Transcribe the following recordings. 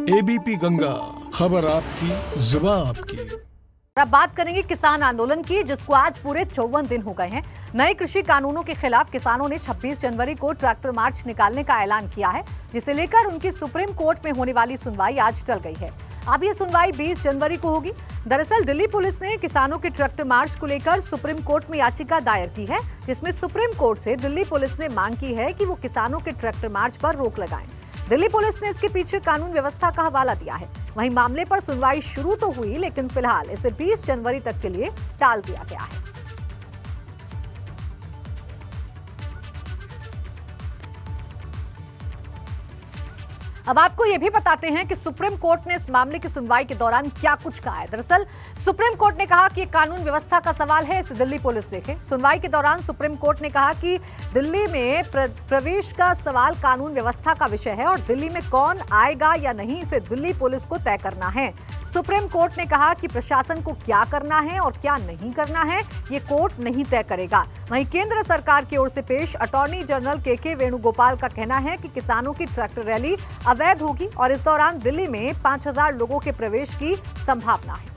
ABP Ganga, खबर आपकी, जुबान आपकी। अब बात करेंगे किसान आंदोलन की, जिसको आज पूरे 54 दिन हो गए हैं। नए कृषि कानूनों के खिलाफ किसानों ने 26 जनवरी को ट्रैक्टर मार्च निकालने का ऐलान किया है, जिसे लेकर उनकी सुप्रीम कोर्ट में होने वाली सुनवाई आज टल गई है। अब ये सुनवाई 20 जनवरी को होगी। दरअसल दिल्ली पुलिस ने किसानों के ट्रैक्टर मार्च को लेकर सुप्रीम कोर्ट में याचिका दायर की है, जिसमें सुप्रीम कोर्ट से दिल्ली पुलिस ने मांग की है कि वो किसानों के ट्रैक्टर मार्च पर रोक लगाएं। दिल्ली पुलिस ने इसके पीछे कानून व्यवस्था का हवाला दिया है। वहीं मामले पर सुनवाई शुरू तो हुई, लेकिन फिलहाल इसे 20 जनवरी तक के लिए टाल दिया गया है। अब आपको यह भी बताते हैं कि सुप्रीम कोर्ट ने इस मामले की सुनवाई के दौरान क्या कुछ कहा है। दरअसल सुप्रीम कोर्ट ने कहा कि कानून व्यवस्था का सवाल है, इसे दिल्ली पुलिस देखे। सुनवाई के दौरान सुप्रीम कोर्ट ने कहा कि दिल्ली में प्रवेश का सवाल कानून व्यवस्था का विषय है और दिल्ली में कौन आएगा या नहीं, इसे दिल्ली पुलिस को तय करना है। सुप्रीम कोर्ट ने कहा कि प्रशासन को क्या करना है और क्या नहीं करना है, ये कोर्ट नहीं तय करेगा। वहीं केंद्र सरकार की ओर से पेश अटॉर्नी जनरल के वेणुगोपाल का कहना है कि किसानों की ट्रैक्टर रैली अवैध होगी और इस दौरान दिल्ली में 5000 लोगों के प्रवेश की संभावना है।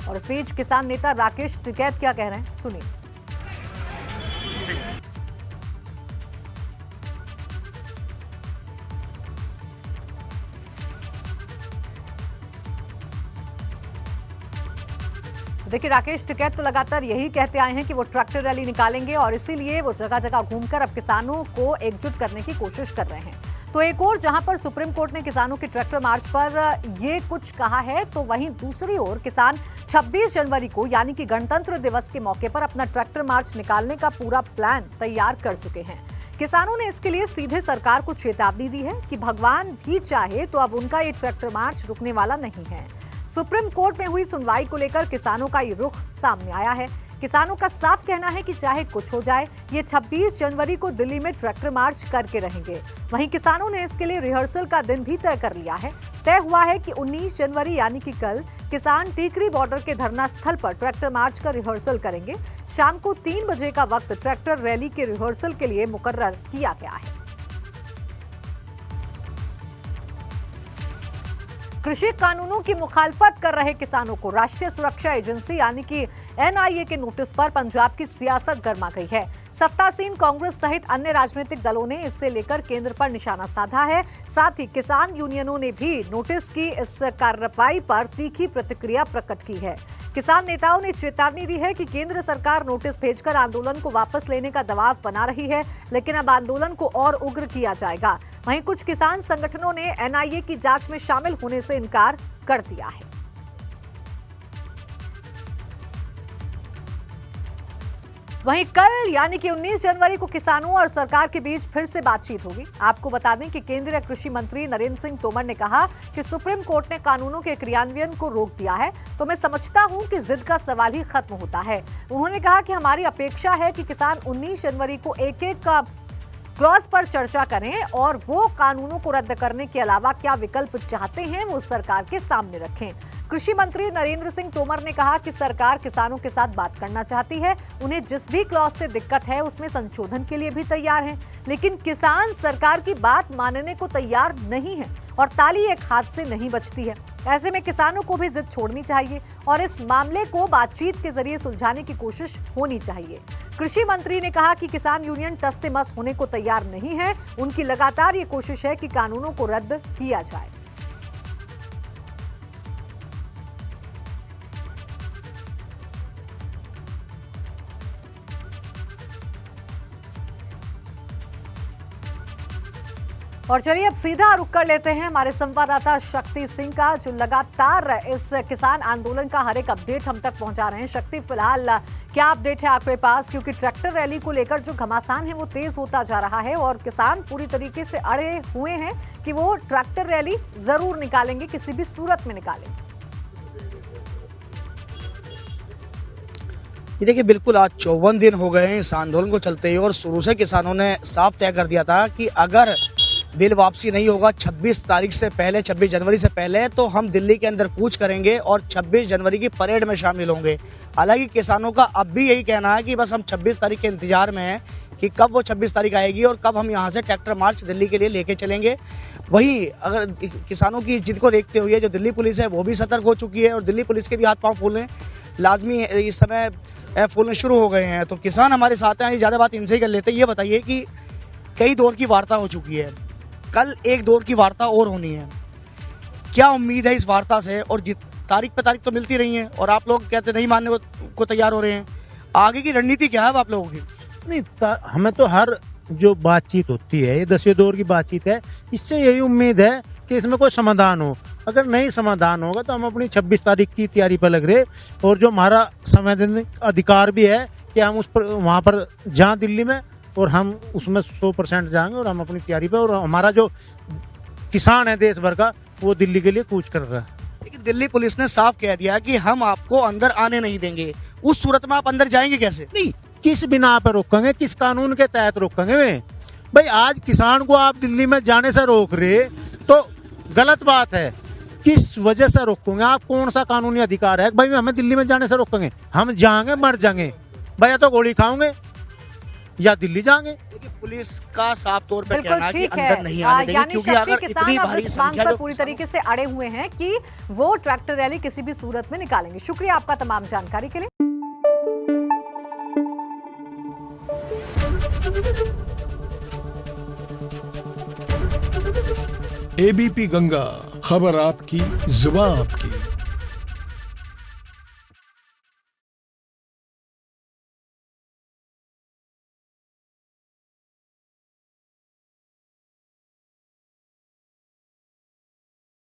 और इस बीच किसान नेता राकेश टिकैत क्या कह रहे हैं, सुनिए। देखिए, राकेश टिकैत तो लगातार यही कहते आए हैं कि वो ट्रैक्टर रैली निकालेंगे और इसीलिए वो जगह जगह घूमकर अब किसानों को एकजुट करने की कोशिश कर रहे हैं। तो एक और जहां पर सुप्रीम कोर्ट ने किसानों के ट्रैक्टर मार्च पर ये कुछ कहा है, तो वहीं दूसरी ओर किसान 26 जनवरी को यानी कि गणतंत्र दिवस के मौके पर अपना ट्रैक्टर मार्च निकालने का पूरा प्लान तैयार कर चुके हैं। किसानों ने इसके लिए सीधे सरकार को चेतावनी दी है कि भगवान भी चाहे तो अब उनका ये ट्रैक्टर मार्च रुकने वाला नहीं है। सुप्रीम कोर्ट में हुई सुनवाई को लेकर किसानों का ये रुख सामने आया है। किसानों का साफ कहना है कि चाहे कुछ हो जाए, ये 26 जनवरी को दिल्ली में ट्रैक्टर मार्च करके रहेंगे। वहीं किसानों ने इसके लिए रिहर्सल का दिन भी तय कर लिया है। तय हुआ है कि 19 जनवरी यानी कि कल किसान टीकरी बॉर्डर के धरना स्थल पर ट्रैक्टर मार्च का रिहर्सल करेंगे। शाम को 3 बजे का वक्त ट्रैक्टर रैली के रिहर्सल के लिए मुकर्रर किया गया है। कृषि कानूनों की मुखालफत कर रहे किसानों को राष्ट्रीय सुरक्षा एजेंसी यानी कि एनआईए के नोटिस पर पंजाब की सियासत गर्मा गई है। सत्तासीन कांग्रेस सहित अन्य राजनीतिक दलों ने इससे लेकर केंद्र पर निशाना साधा है। साथ ही किसान यूनियनों ने भी नोटिस की इस कार्रवाई पर तीखी प्रतिक्रिया प्रकट की है। किसान नेताओं ने चेतावनी दी है कि केंद्र सरकार नोटिस भेजकर आंदोलन को वापस लेने का दबाव बना रही है, लेकिन अब आंदोलन को और उग्र किया जाएगा। वहीं कुछ किसान संगठनों ने एनआईए की जांच में शामिल होने से इनकार कर दिया है। वहीं कल यानी कि 19 जनवरी को किसानों और सरकार के बीच फिर से बातचीत होगी। आपको बता दें कि केंद्रीय कृषि मंत्री नरेंद्र सिंह तोमर ने कहा कि सुप्रीम कोर्ट ने कानूनों के क्रियान्वयन को रोक दिया है, तो मैं समझता हूं कि जिद का सवाल ही खत्म होता है। उन्होंने कहा कि हमारी अपेक्षा है कि किसान 19 जनवरी को एक एक क्लॉज पर चर्चा करें और वो कानूनों को रद्द करने के अलावा क्या विकल्प चाहते हैं वो सरकार के सामने रखें। कृषि मंत्री नरेंद्र सिंह तोमर ने कहा कि सरकार किसानों के साथ बात करना चाहती है, उन्हें जिस भी क्लॉज से दिक्कत है उसमें संशोधन के लिए भी तैयार हैं, लेकिन किसान सरकार की बात मानने को तैयार नहीं है और ताली एक हाथ से नहीं बचती है। ऐसे में किसानों को भी जिद छोड़नी चाहिए और इस मामले को बातचीत के जरिए सुलझाने की कोशिश होनी चाहिए। कृषि मंत्री ने कहा कि किसान यूनियन टस से मस होने को तैयार नहीं है। उनकी लगातार ये कोशिश है कि कानूनों को रद्द किया जाए। और चलिए अब सीधा रुक कर लेते हैं हमारे संवाददाता शक्ति सिंह का, जो लगातार इस किसान आंदोलन का हर एक अपडेट हम तक पहुंचा रहे हैं। शक्ति, फिलहाल क्या अपडेट है आपके पास, क्योंकि ट्रैक्टर रैली को लेकर जो घमासान है वो तेज होता जा रहा है और किसान पूरी तरीके से अड़े हुए हैं कि वो ट्रैक्टर रैली जरूर निकालेंगे, किसी भी सूरत में निकालेंगे। ये देखिए, बिल्कुल आज 54 दिन हो गए हैं इस आंदोलन को चलते हुए और शुरू से किसानों ने साफ तय कर दिया था कि अगर बिल वापसी नहीं होगा 26 तारीख से पहले, 26 जनवरी से पहले, तो हम दिल्ली के अंदर कूच करेंगे और 26 जनवरी की परेड में शामिल होंगे। हालांकि किसानों का अब भी यही कहना है कि बस हम 26 तारीख के इंतजार में हैं कि कब वो 26 तारीख आएगी और कब हम यहाँ से ट्रैक्टर मार्च दिल्ली के लिए लेके चलेंगे। वहीं अगर किसानों की जिद को देखते हुए जो दिल्ली पुलिस है वो भी सतर्क हो चुकी है और दिल्ली पुलिस के भी हाथ पांव फूलने लाजमी इस समय फूलने शुरू हो गए हैं। तो किसान हमारे साथ हैं, ज़्यादा बात इनसे ही कर लेते हैं। ये बताइए कि कई दौर की वार्ता हो चुकी है, कल एक दौर की वार्ता और होनी है, क्या उम्मीद है इस वार्ता से? और तारीख पे तारीख तो मिलती रही है और आप लोग कहते नहीं मानने को तैयार हो रहे हैं, आगे की रणनीति क्या है आप लोगों की? नहीं, हमें तो हर जो बातचीत होती है, ये 10वें दौर की बातचीत है, इससे यही उम्मीद है कि इसमें कोई समाधान हो। अगर नहीं समाधान होगा तो हम अपनी 26 तारीख की तैयारी पर लग रहे और जो हमारा संवैधानिक अधिकार भी है कि हम उस पर वहाँ पर जाएं दिल्ली में और हम उसमें 100% जाएंगे और हम अपनी तैयारी पर, और हमारा जो किसान है देश भर का वो दिल्ली के लिए कूच कर रहा है। लेकिन दिल्ली पुलिस ने साफ कह दिया कि हम आपको अंदर आने नहीं देंगे। उस सूरत में आप अंदर जाएंगे कैसे? नहीं, किस बिना पर रोकेंगे, किस कानून के तहत रोकेंगे वे? भाई आज किसान को आप दिल्ली में जाने से रोक रहे तो गलत बात है। किस वजह से रोकोगे आप? कौन सा कानूनी अधिकार है भाई हमें दिल्ली में जाने से रोकेंगे? हम जाएंगे, मर जाएंगे भाई, या तो गोली खाओगे या दिल्ली जाएंगे। पुलिस का साफ तौर पर बिल्कुल कहना है कि ठीक है। अंदर नहीं आने देंगे, यानी क्योंकि शक्ति अगर किसान इतनी अब भारी इस मांग संख्या पर जो पूरी तरीके से अड़े हुए हैं कि वो ट्रैक्टर रैली किसी भी सूरत में निकालेंगे। शुक्रिया आपका तमाम जानकारी के लिए। एबीपी गंगा, खबर आपकी, जुबान आपकी।